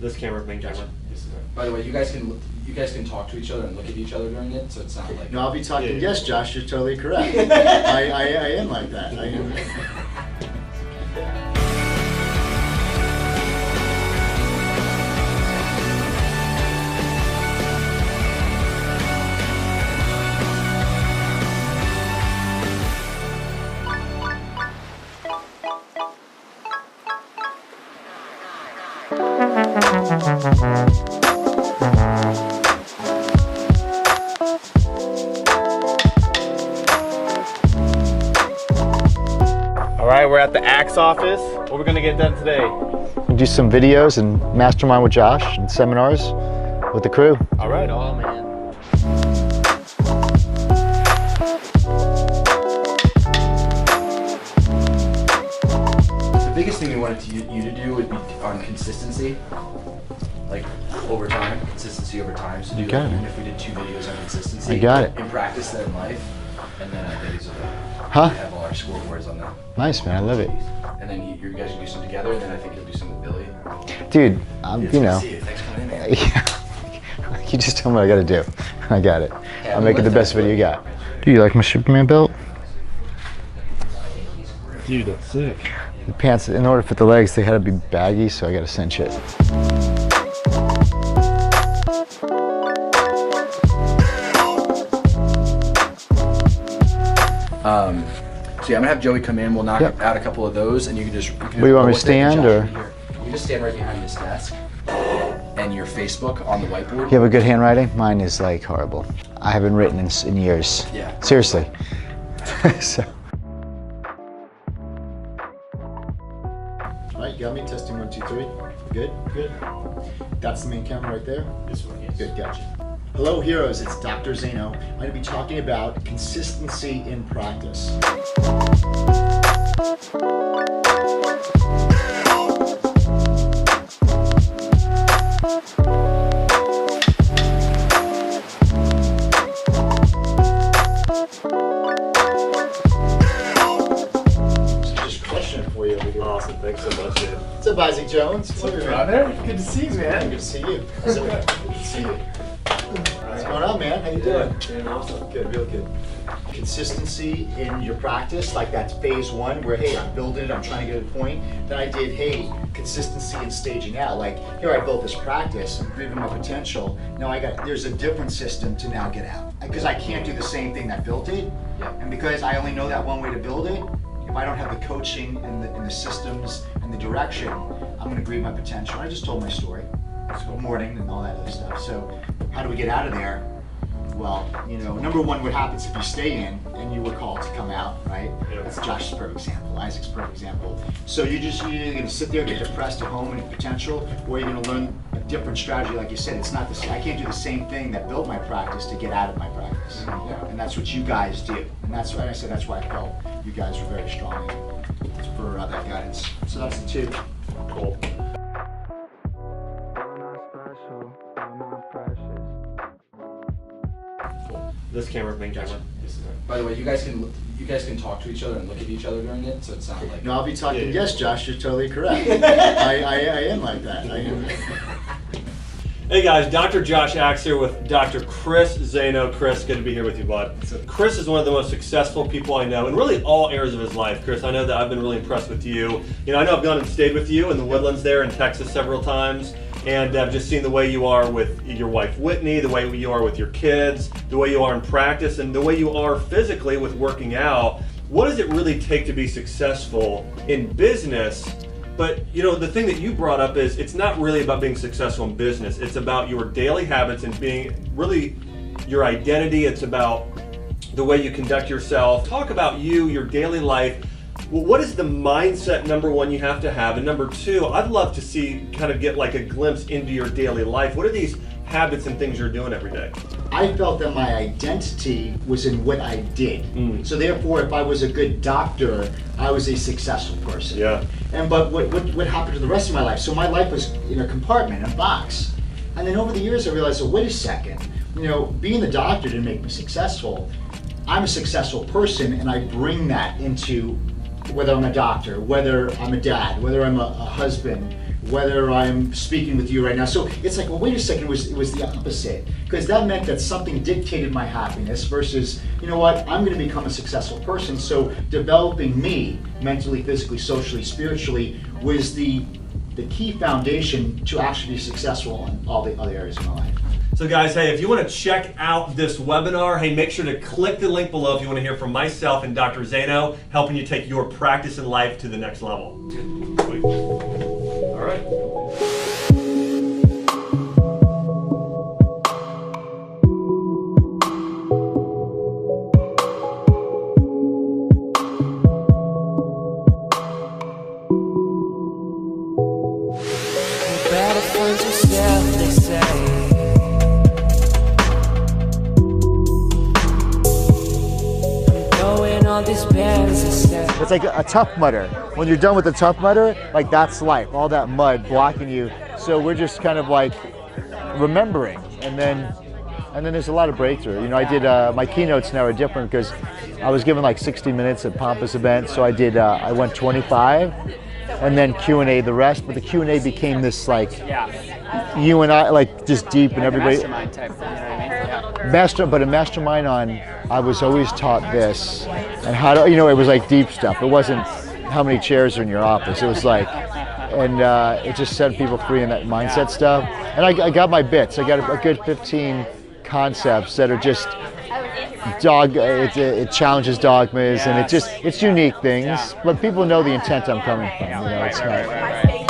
This camera being gentlemen. By the way, you guys can talk to each other and look at each other during it, so it's not like. No, I'll be talking. Yeah. Yes, Josh, you're totally correct. I am like that. I am. All right, we're at the Axe office. What are we gonna get done today? We'll do some videos and mastermind with Josh and seminars with the crew. All right. Oh man. The biggest thing we wanted you to do would be on consistency, like over time, consistency over time. So do like, even if we did 2 videos on consistency, I got it. In practice, then in life, and then videos of it. Huh? We have all our scoreboards on them. Nice, man. I love it. And then you guys can do some together, and then I think you'll do some with Billy. Dude, It's you good know. to see you. Thanks for coming in, man. You just tell me what I gotta do. I got it. Yeah, I'll make it the best video you got. Do you like my Superman belt? Dude, that's sick. The pants, in order to fit the legs, they had to be baggy, so I gotta cinch it. So yeah, I'm gonna have Joey come in. We'll knock out a couple of those, and you can just. What do you want me to stand, or? You can just stand right behind this desk, and your Facebook on the whiteboard. You have a good handwriting? Mine is like horrible. I haven't written in years. Yeah. Seriously. So. All right, you got me. Testing 1, 2, 3. Good, good. That's the main camera right there? This one, yes. Good, gotcha. Hello heroes, it's Dr. Zaino. I'm going to be talking about consistency in practice. Just crushing it for you over here. Awesome. Thanks so much, dude. What's up, Isaac Jones? What's up, Brother, good to see you, man. Good to see you. Good to see you. What's going on, man? How you doing? Doing awesome. Good, real good. Consistency in your practice, like that's phase 1 where, hey, I'm building it, I'm trying to get to the point. Then I did, hey, consistency in staging out. Like, here I built this practice, I'm grieving my potential. Now there's a different system to now get out. Because I can't do the same thing that built it. And because I only know that one way to build it, if I don't have the coaching and the systems and the direction, I'm gonna grieve my potential. I just told my story. Good morning and all that other stuff. So how do we get out of there? Well, you know, number 1, what happens if you stay in and you were called to come out, right? Yeah. That's Josh's perfect example, Isaac's perfect example. So you're either gonna sit there, get depressed at home and your potential, or you're gonna learn a different strategy. Like you said, it's not the same. I can't do the same thing that built my practice to get out of my practice. And that's what you guys do. And that's why I said that's why I felt you guys were very strong for that guidance. So that's the 2. Cool. This camera being gentlemen. By the way, you guys can talk to each other and look at each other during it, so it's not like. No, I'll be talking. Yeah. Yes, Josh, you're totally correct. I am like that. I am. Hey guys, Dr. Josh Axe here with Dr. Chris Zaino. Chris, good to be here with you, bud. Chris is one of the most successful people I know in really all areas of his life. Chris, I know that I've been really impressed with you. You know, I know I've gone and stayed with you in the Woodlands there in Texas several times, and I've just seen the way you are with your wife Whitney, the way you are with your kids, the way you are in practice, and the way you are physically with working out. What does it really take to be successful in business? But you know, the thing that you brought up is it's not really about being successful in business. It's about your daily habits and being really your identity. It's about the way you conduct yourself. Talk about you, your daily life. Well, what is the mindset, number 1, you have to have? And number 2, I'd love to see, kind of get like a glimpse into your daily life. What are these habits and things you're doing every day? I felt that my identity was in what I did. So therefore, if I was a good doctor, I was a successful person. Yeah. But what happened to the rest of my life? So my life was in a compartment, a box. And then over the years, I realized, oh, wait a second. You know, being the doctor didn't make me successful. I'm a successful person, and I bring that into whether I'm a doctor, whether I'm a dad, whether I'm a husband, whether I'm speaking with you right now. So it's like, well, wait a second, it was the opposite. Because that meant that something dictated my happiness versus, you know what, I'm gonna become a successful person. So developing me, mentally, physically, socially, spiritually, was the key foundation to actually be successful in all the other areas of my life. So guys, hey, if you want to check out this webinar, hey, make sure to click the link below if you want to hear from myself and Dr. Zaino, helping you take your practice in life to the next level. Sweet. All right. Better find yourself, they say. It's like a Tough Mudder. When you're done with the Tough Mudder, like that's life, all that mud blocking you. So we're just kind of like remembering, and then there's a lot of breakthrough. You know, I did my keynotes now are different because I was given like 60 minutes at pompous event, so I went 25, and then Q&A the rest. But the Q&A became this like you and I, like just deep, and everybody. Mastermind type thing, you know what I mean? Yeah. But a mastermind on, I was always taught this, and how to, you know, it was like deep stuff. It wasn't how many chairs are in your office. It was like, and it just set people free in that mindset stuff. And I got my bits. I got a good 15 concepts that are just it challenges dogmas, and it's unique things. But people know the intent I'm coming from. You know, it's not.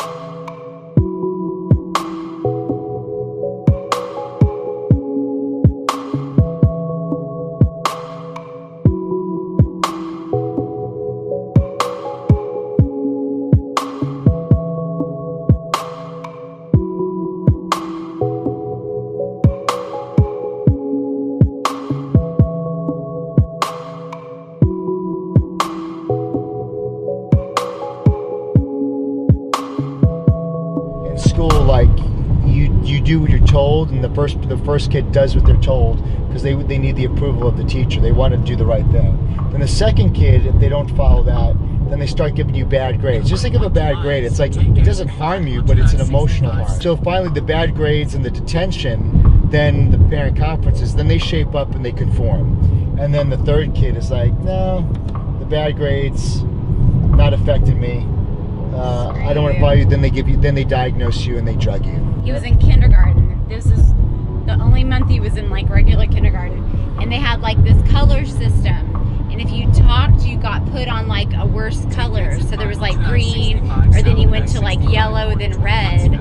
Like you do what you're told, and the first kid does what they're told because they need the approval of the teacher. They want to do the right thing. Then the second kid, if they don't follow that, then they start giving you bad grades. Just think of a bad grade. It's like it doesn't harm you, but it's an emotional harm. So finally, the bad grades and the detention, then the parent conferences, then they shape up and they conform. And then the third kid is like, no, the bad grades not affecting me. I don't want to follow you. Then they diagnose you and they drug you. He was in kindergarten. This is the only month he was in like regular kindergarten, and they had like this color system. And if you talked, you got put on like a worse color. So there was like green, or then you went to like yellow, then red.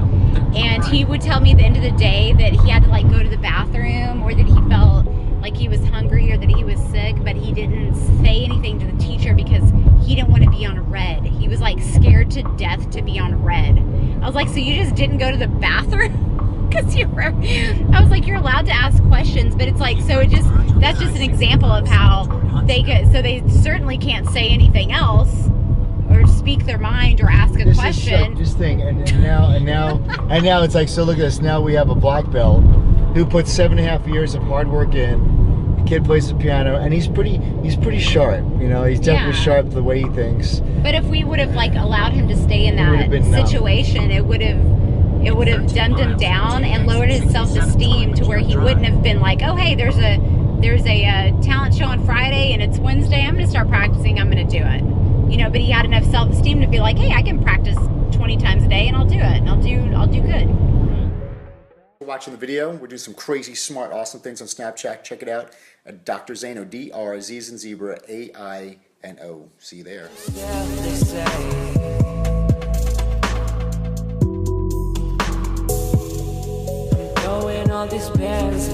And he would tell me at the end of the day that he had to like go to the bathroom, or that he felt like he was hungry, or that he was sick, but he didn't say anything to the teacher because he didn't want to be on red. He was like scared to death to be on red. I was like, so you just didn't go to the bathroom? Because you were, I was like, you're allowed to ask questions, but it's like, so that's just an example of how they could, so they certainly can't say anything else or speak their mind or ask a question. This thing, and now it's like, so look at this, now we have a black belt who put 7.5 years of hard work in. Kid plays the piano, and he's pretty sharp. You know, he's definitely sharp the way he thinks. But if we would have like allowed him to stay in that situation, it would have dumbed him down and lowered his self-esteem to where he wouldn't have been like, oh hey, there's a talent show on Friday and it's Wednesday. I'm gonna start practicing. I'm gonna do it. You know, but he had enough self-esteem to be like, hey, I can practice 20 times a day and I'll do it. And I'll do good. Watching the video, we're doing some crazy, smart, awesome things on Snapchat. Check it out at Dr. Zaino, D-R-Z as in zebra, A-I-N-O. See you there. All these bands